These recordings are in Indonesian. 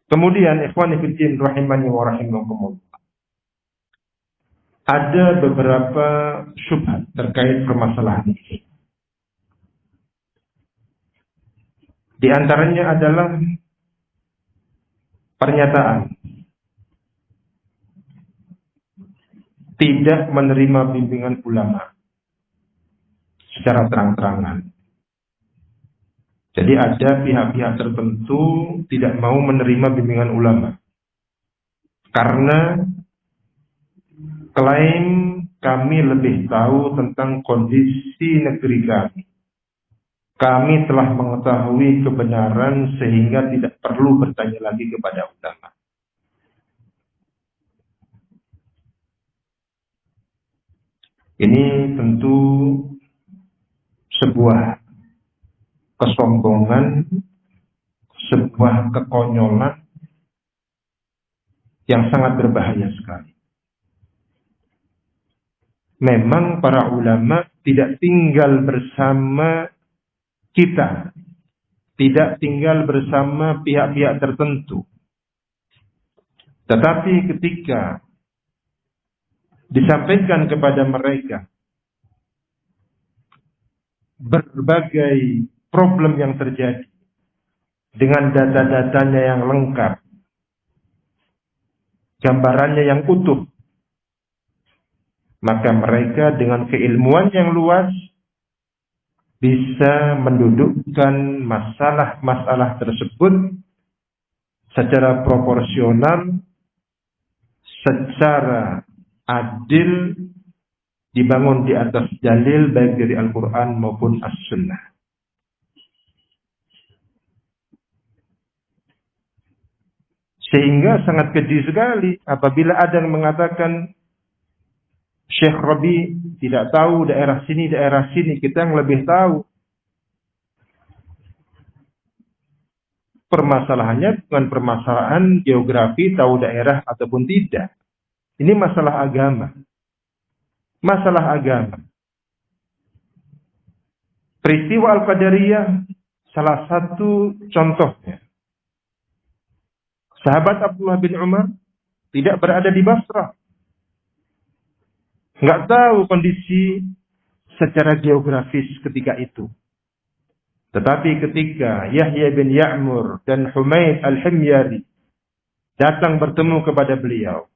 Kemudian ikhwani fillah rahimani wa rahimakumullah. Ada beberapa syubhat terkait permasalahan ini. Di antaranya adalah pernyataan tidak menerima bimbingan ulama secara terang-terangan. Jadi ada pihak-pihak tertentu tidak mau menerima bimbingan ulama karena klaim kami lebih tahu tentang kondisi negeri kami. Kami telah mengetahui kebenaran sehingga tidak perlu bertanya lagi kepada ulama. Ini tentu sebuah kesombongan, sebuah kekonyolan yang sangat berbahaya sekali. Memang para ulama tidak tinggal bersama kita, tidak tinggal bersama pihak-pihak tertentu. Tetapi ketika disampaikan kepada mereka berbagai problem yang terjadi dengan data-datanya yang lengkap, gambarannya yang utuh, maka mereka dengan keilmuan yang luas bisa mendudukkan masalah-masalah tersebut secara proporsional, secara adil, dibangun di atas dalil baik dari Al-Quran maupun As-Sunnah. Sehingga sangat keji sekali apabila ada yang mengatakan Syekh Rabi tidak tahu daerah sini, kita yang lebih tahu. Permasalahannya bukan permasalahan geografi, tahu daerah ataupun tidak. Ini masalah agama. Masalah agama. Peristiwa Al-Qadariyah salah satu contohnya. Sahabat Abdullah bin Umar tidak berada di Basrah. Nggak tahu kondisi secara geografis ketika itu. Tetapi ketika Yahya bin Ya'mur dan Humaid al-Himyari datang bertemu kepada beliau,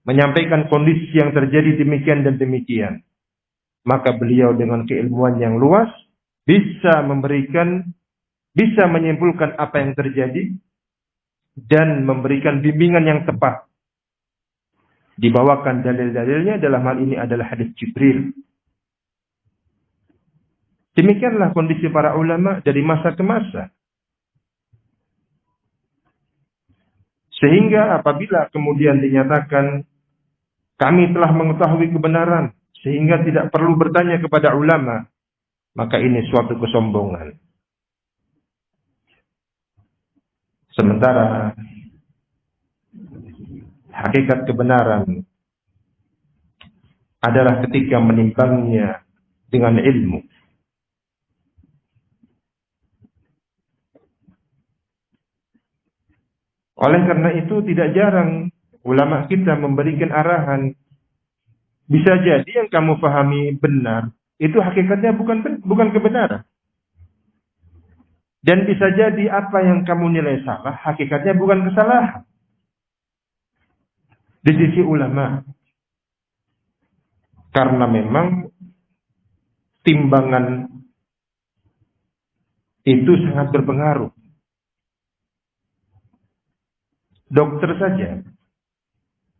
menyampaikan kondisi yang terjadi demikian dan demikian, maka beliau dengan keilmuan yang luas bisa menyimpulkan apa yang terjadi dan memberikan bimbingan yang tepat. Dibawakan dalil-dalilnya, dalam hal ini adalah hadis Jibril. Demikianlah kondisi para ulama dari masa ke masa. Sehingga apabila kemudian dinyatakan kami telah mengetahui kebenaran sehingga tidak perlu bertanya kepada ulama, maka ini suatu kesombongan. Sementara hakikat kebenaran adalah ketika menimbangnya dengan ilmu. Oleh karena itu tidak jarang ulama kita memberikan arahan. Bisa jadi yang kamu pahami benar, itu hakikatnya bukan kebenaran. Dan bisa jadi apa yang kamu nilai salah, hakikatnya bukan kesalahan. Di sisi ulama. Karena memang timbangan itu sangat berpengaruh. Dokter saja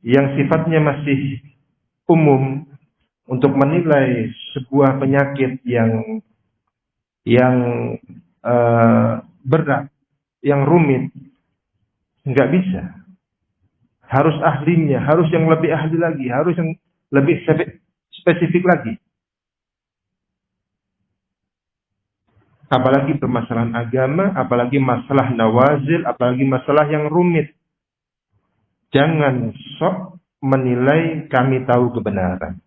yang sifatnya masih umum untuk menilai sebuah penyakit yang berat, yang rumit, nggak bisa. Harus ahlinya, harus yang lebih ahli lagi, harus yang lebih spesifik lagi. Apalagi permasalahan agama, apalagi masalah nawazil, apalagi masalah yang rumit. Jangan sok menilai kami tahu kebenaran.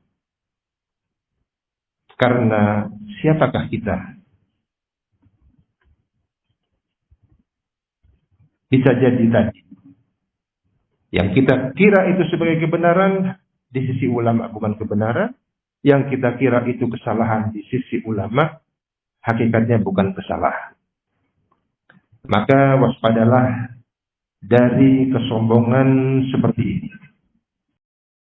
Karena siapakah kita? Bisa jadi tadi Yang kita kira itu sebagai kebenaran, di sisi ulama bukan kebenaran. Yang kita kira itu kesalahan di sisi ulama, hakikatnya bukan kesalahan. Maka waspadalah dari kesombongan seperti ini.